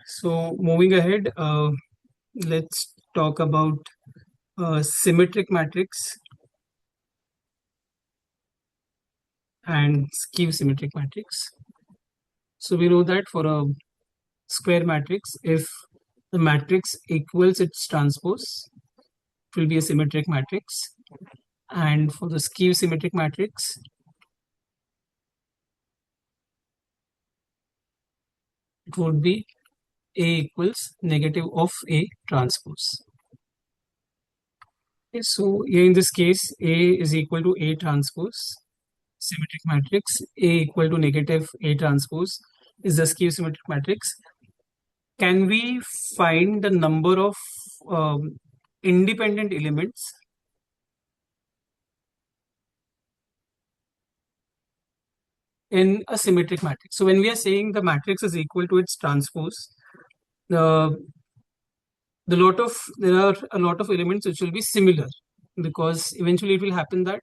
So moving ahead, let's talk about symmetric matrix and skew symmetric matrix. So we know that for a square matrix, if the matrix equals its transpose, it will be a symmetric matrix. And for the skew symmetric matrix, it would be A equals negative of A transpose. Okay, so here in this case, A is equal to A transpose, symmetric matrix. A equal to negative A transpose is the skew symmetric matrix. Can we find the number of independent elements in a symmetric matrix? So when we are saying the matrix is equal to its transpose, there are a lot of elements which will be similar, because eventually it will happen that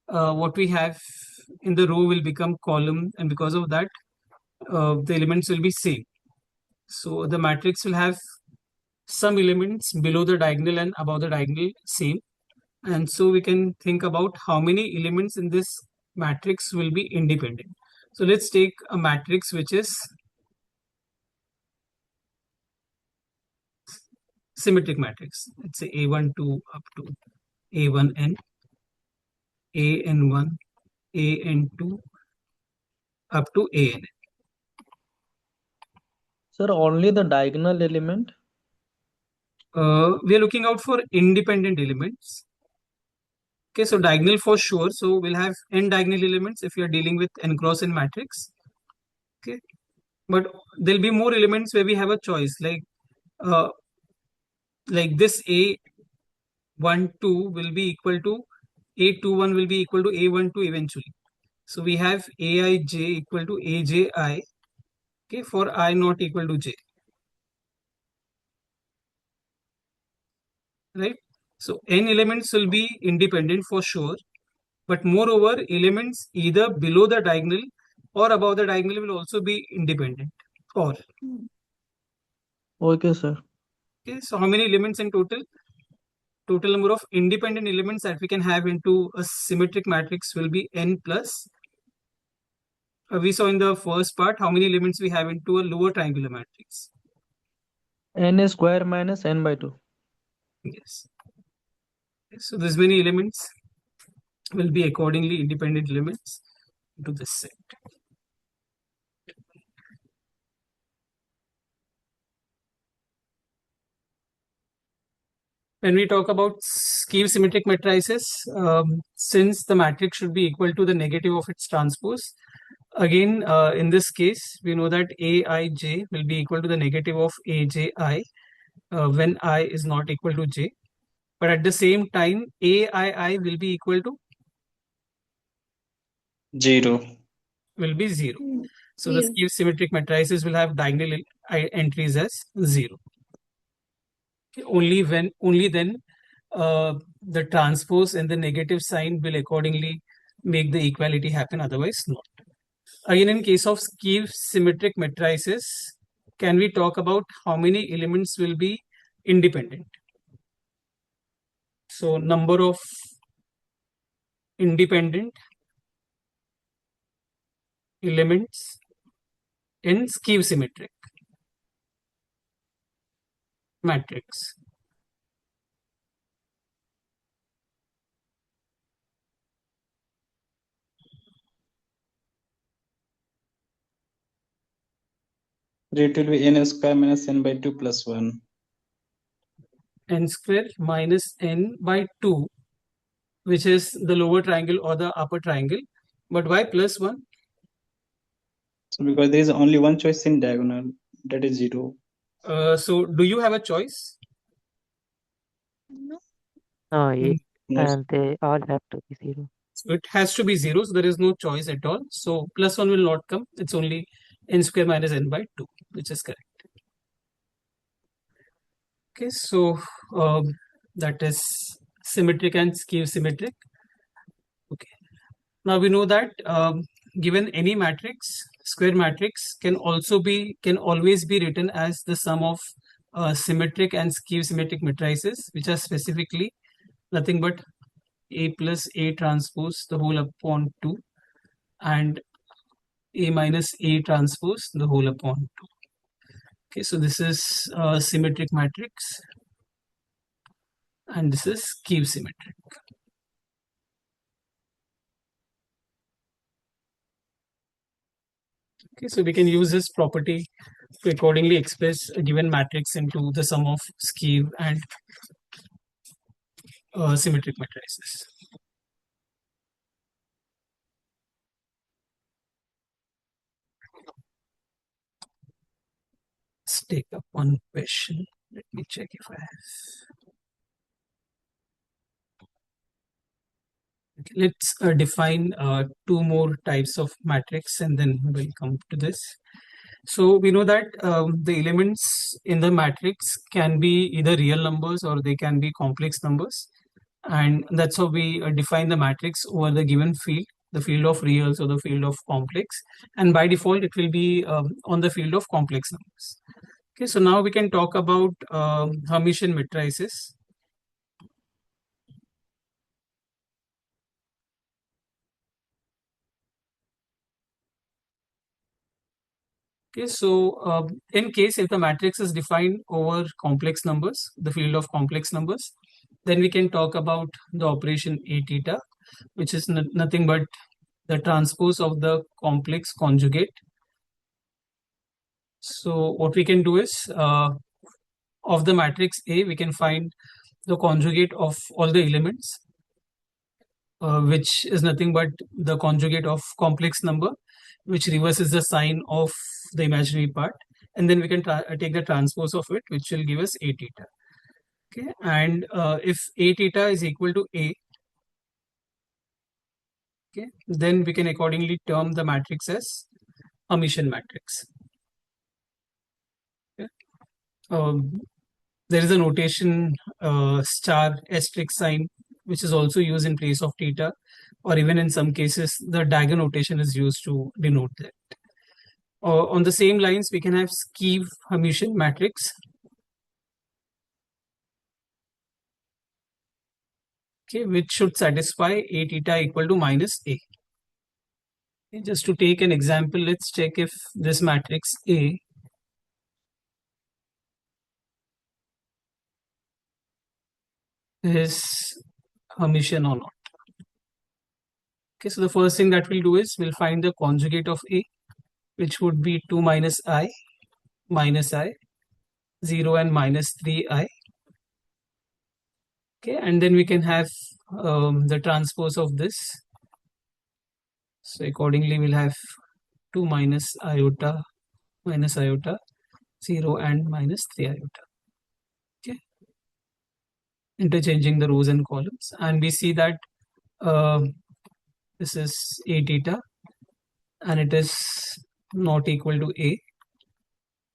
what we have in the row will become column, and because of that the elements will be same. So the matrix will have some elements below the diagonal and above the diagonal same, and so we can think about how many elements in this matrix will be independent. So let's take a matrix which is symmetric matrix. Let's say A12 up to A1n, AN1, AN2 up to AN. Sir, only the diagonal element? We are looking out for independent elements. Okay, so diagonal for sure. So we'll have n diagonal elements if you are dealing with n cross n matrix. Okay, but there'll be more elements where we have a choice, like this A12 will be equal to A21 will be equal to A12 eventually. So we have Aij equal to Aji, okay, for I not equal to j. Right? So n elements will be independent for sure, but moreover, elements either below the diagonal or above the diagonal will also be independent. Or Okay, sir. okay, so how many elements in total? Total number of independent elements that we can have into a symmetric matrix will be n plus. We saw in the first part how many elements we have into a lower triangular matrix. N square minus n by 2. Yes. So this many elements will be accordingly independent elements into this set. When we talk about skew symmetric matrices, since the matrix should be equal to the negative of its transpose, again, in this case, we know that Aij will be equal to the negative of Aji when I is not equal to j. But at the same time, Aii will be equal to 0. will be 0. So the skew symmetric matrices will have diagonal entries as 0. Only then the transpose and the negative sign will accordingly make the equality happen, otherwise not. Again, in case of skew symmetric matrices, can we talk about how many elements will be independent? So number of independent elements in skew symmetric matrix. It will be n square minus n by 2 plus 1. N square minus n by 2, which is the lower triangle or the upper triangle. But why plus 1? So because there is only one choice in diagonal, that is 0. So do you have a choice? No, No. they all have to be 0. So it has to be 0, so there is no choice at all. So plus 1 will not come. It's only n square minus n by 2, which is correct. Okay, so that is symmetric and skew symmetric. Okay. Now we know that given any matrix, square matrix can always be written as the sum of symmetric and skew symmetric matrices, which are specifically nothing but A plus A transpose the whole upon 2 and A minus A transpose the whole upon 2. Okay, so this is symmetric matrix and this is skew symmetric. Okay, so we can use this property to accordingly express a given matrix into the sum of skew and symmetric matrices. Let's take up one question. Let me check if I have. Okay, let's define two more types of matrix and then we'll come to this. So we know that the elements in the matrix can be either real numbers or they can be complex numbers. And that's how we define the matrix over the given field, the field of reals or the field of complex. And by default, it will be on the field of complex numbers. Okay, so now we can talk about Hermitian matrices. Okay, so in case if the matrix is defined over complex numbers, the field of complex numbers, then we can talk about the operation A theta, which is nothing but the transpose of the complex conjugate So what we can do is, of the matrix A, we can find the conjugate of all the elements, which is nothing but the conjugate of complex number, which reverses the sign of the imaginary part, and then we can take the transpose of it, which will give us A theta. Okay, and if A theta is equal to A, okay, then we can accordingly term the matrix as Hermitian matrix. Okay. There is a notation star asterisk sign, which is also used in place of theta, or even in some cases the dagger notation is used to denote that. On the same lines, we can have skew Hermitian matrix. Okay, which should satisfy A theta equal to minus A. Okay, just to take an example, let's check if this matrix A is Hermitian or not. Okay, so the first thing that we'll do is we'll find the conjugate of A, which would be 2 minus I, 0 and minus 3I. Okay, and then we can have the transpose of this. So accordingly, we'll have 2 minus iota, 0 and minus 3 iota. Okay, interchanging the rows and columns, and we see that this is A theta, and it is not equal to A.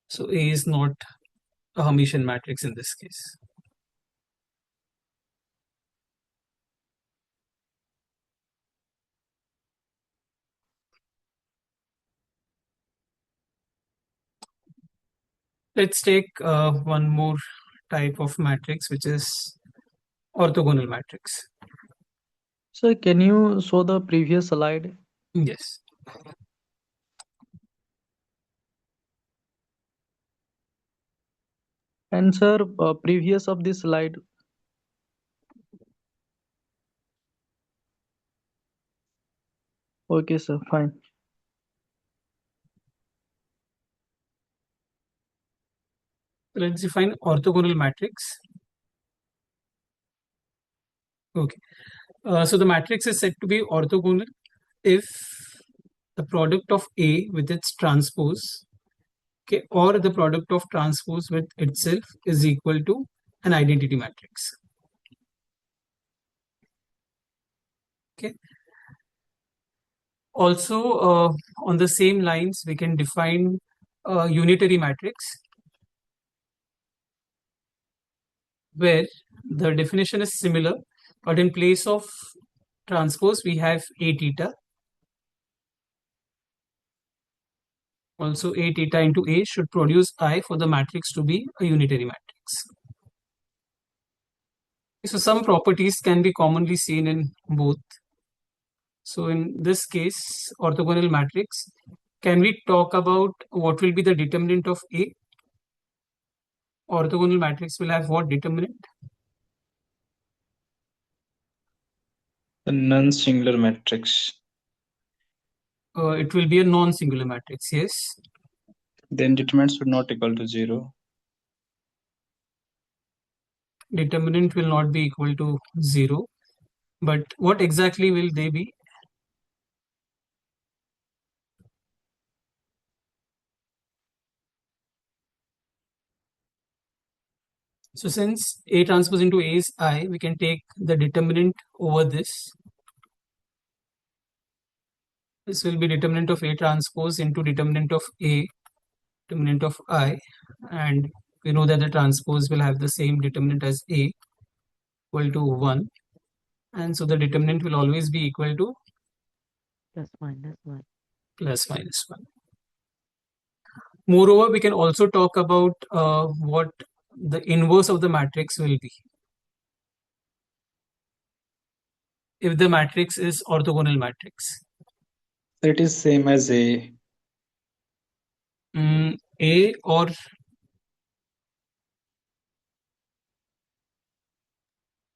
So A is not a Hermitian matrix in this case. Let's take one more type of matrix, which is orthogonal matrix. So can you show the previous slide? Yes. And sir, previous of this slide. Okay, sir, fine. Let's define orthogonal matrix. Okay. So the matrix is said to be orthogonal if the product of A with its transpose, okay, or the product of transpose with itself is equal to an identity matrix. Okay. Also, on the same lines, we can define a unitary matrix, where the definition is similar, but in place of transpose, we have A theta. Also, A theta into A should produce I for the matrix to be a unitary matrix. So some properties can be commonly seen in both. So in this case, orthogonal matrix, can we talk about what will be the determinant of A? Orthogonal matrix will have what determinant? The non-singular matrix. It will be a non-singular matrix, yes. Then determinants should not equal to 0. Determinant will not be equal to 0. But what exactly will they be? So since A transpose into A is I, we can take the determinant over this. This will be determinant of A transpose into determinant of A, determinant of I, and we know that the transpose will have the same determinant as A, equal to 1, and so the determinant will always be equal to Plus minus 1. plus minus 1. Moreover, we can also talk about what the inverse of the matrix will be if the matrix is orthogonal matrix. So it is same as A. A or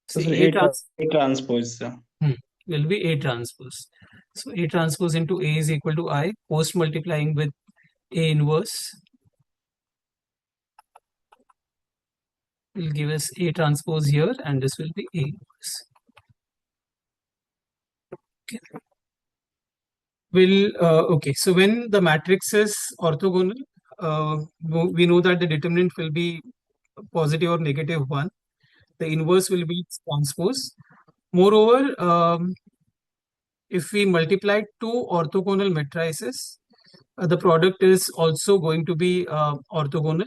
So say A transpose. Will be A transpose. So A transpose into A is equal to I, post multiplying with A inverse. will give us A transpose here, and this will be A inverse. Okay. Okay, so when the matrix is orthogonal, we know that the determinant will be positive or negative 1. The inverse will be its transpose. Moreover, if we multiply two orthogonal matrices, the product is also going to be orthogonal.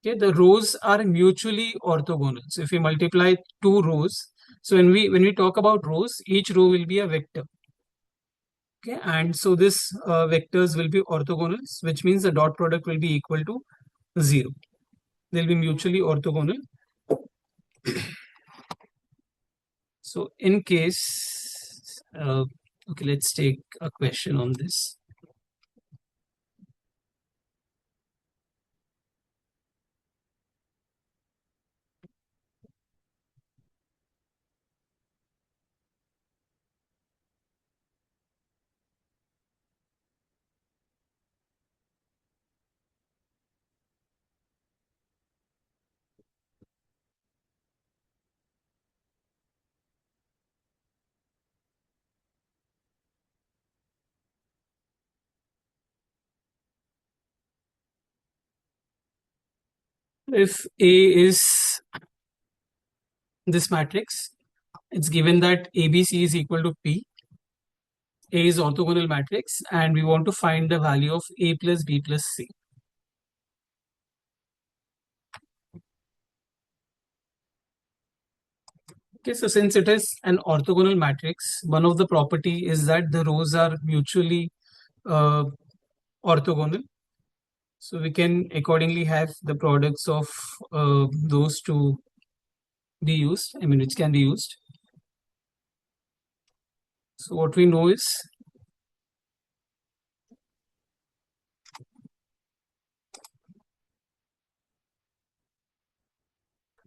Okay, the rows are mutually orthogonal. So if we multiply two rows, so when we talk about rows, each row will be a vector. Okay, and so this vectors will be orthogonals, which means the dot product will be equal to 0. They'll be mutually orthogonal. So in case, okay, let's take a question on this. If A is this matrix, it's given that ABC is equal to P. A is orthogonal matrix, and we want to find the value of A plus B plus C. Okay, so since it is an orthogonal matrix, one of the property is that the rows are mutually orthogonal. So we can accordingly have the products of those two be used, which can be used. So what we know is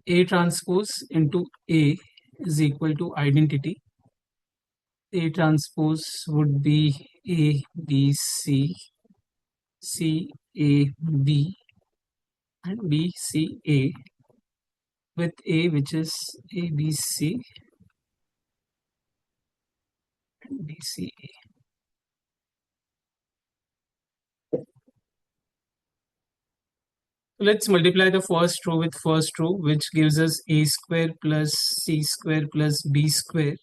A transpose into A is equal to identity. A transpose would be A, B, C, C, A, B, and B, C, A, with A which is A, B, C, and B, C, A. Let's multiply the first row with first row, which gives us A square plus C square plus B square.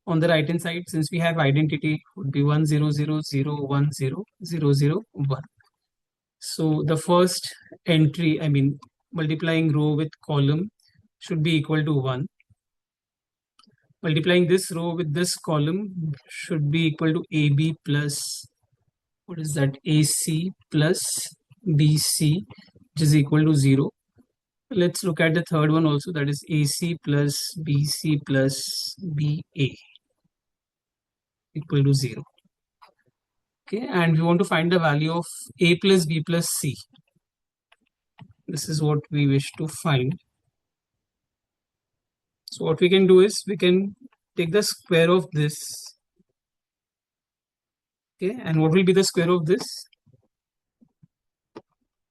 On the right hand side, since we have identity, would be 1 0 0 0 1 0 0 0 1. So the first entry, multiplying row with column should be equal to 1. Multiplying this row with this column should be equal to AB plus, what is that, AC plus BC, which is equal to 0. Let's look at the third one also, that is AC plus BC plus BA equal to 0. Okay, and we want to find the value of A plus B plus C. This is what we wish to find. So what we can do is we can take the square of this. Okay, and what will be the square of this?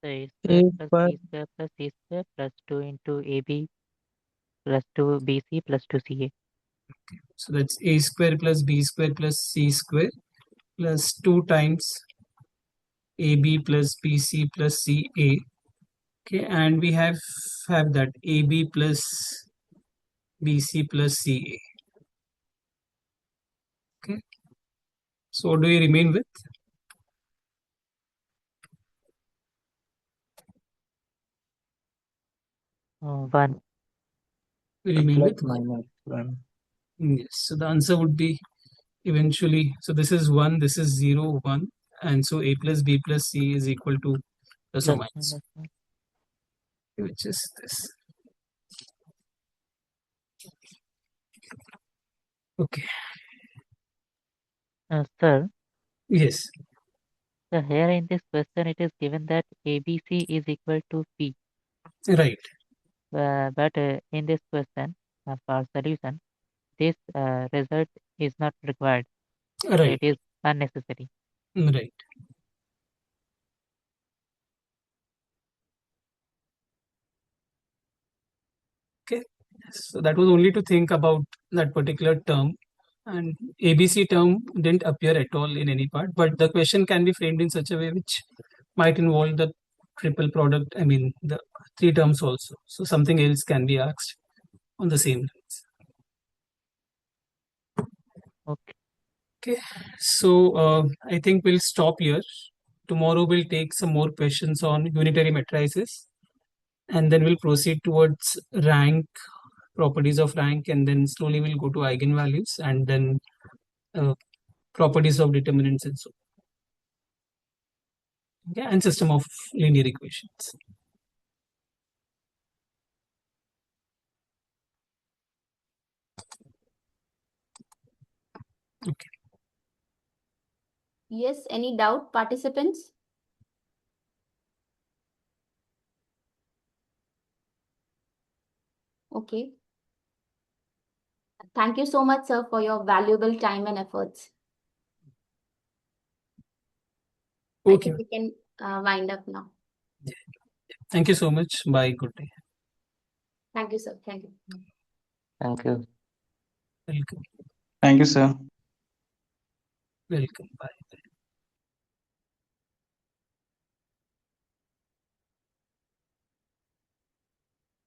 So A A square plus square B square plus C square plus 2 into AB plus 2 BC plus 2 CA. So that's A square plus B square plus C square plus 2 times AB plus BC plus CA. Okay, and we have that AB plus BC plus CA. Okay, so what do we remain with? One. We remain plus with minus 1. yes. So the answer would be eventually, so this is 1, this is 0, 1, and so A plus B plus C is equal to plus or Plus minus, minus 1. which is this. Okay. Sir, Yes. so here in this question it is given that ABC is equal to P. Right. But in this question, for solution, this result is not required. Right. It is unnecessary. Right. So that was only to think about that particular term, and ABC term didn't appear at all in any part, but the question can be framed in such a way which might involve the triple product, I mean the three terms also. So something else can be asked on the same lines. Okay. Okay, so I think we'll stop here. Tomorrow we'll take some more questions on unitary matrices, and then we'll proceed towards rank, properties of rank, and then slowly we'll go to eigenvalues, and then properties of determinants and so on. Okay, and system of linear equations. Okay. Yes, any doubt, participants? Okay. Thank you so much, sir, for your valuable time and efforts. I Okay. think we can wind up now. Thank you so much. Bye. Good day. Thank you, sir. Thank you. Thank you. Welcome. Thank you, sir. Welcome. Bye.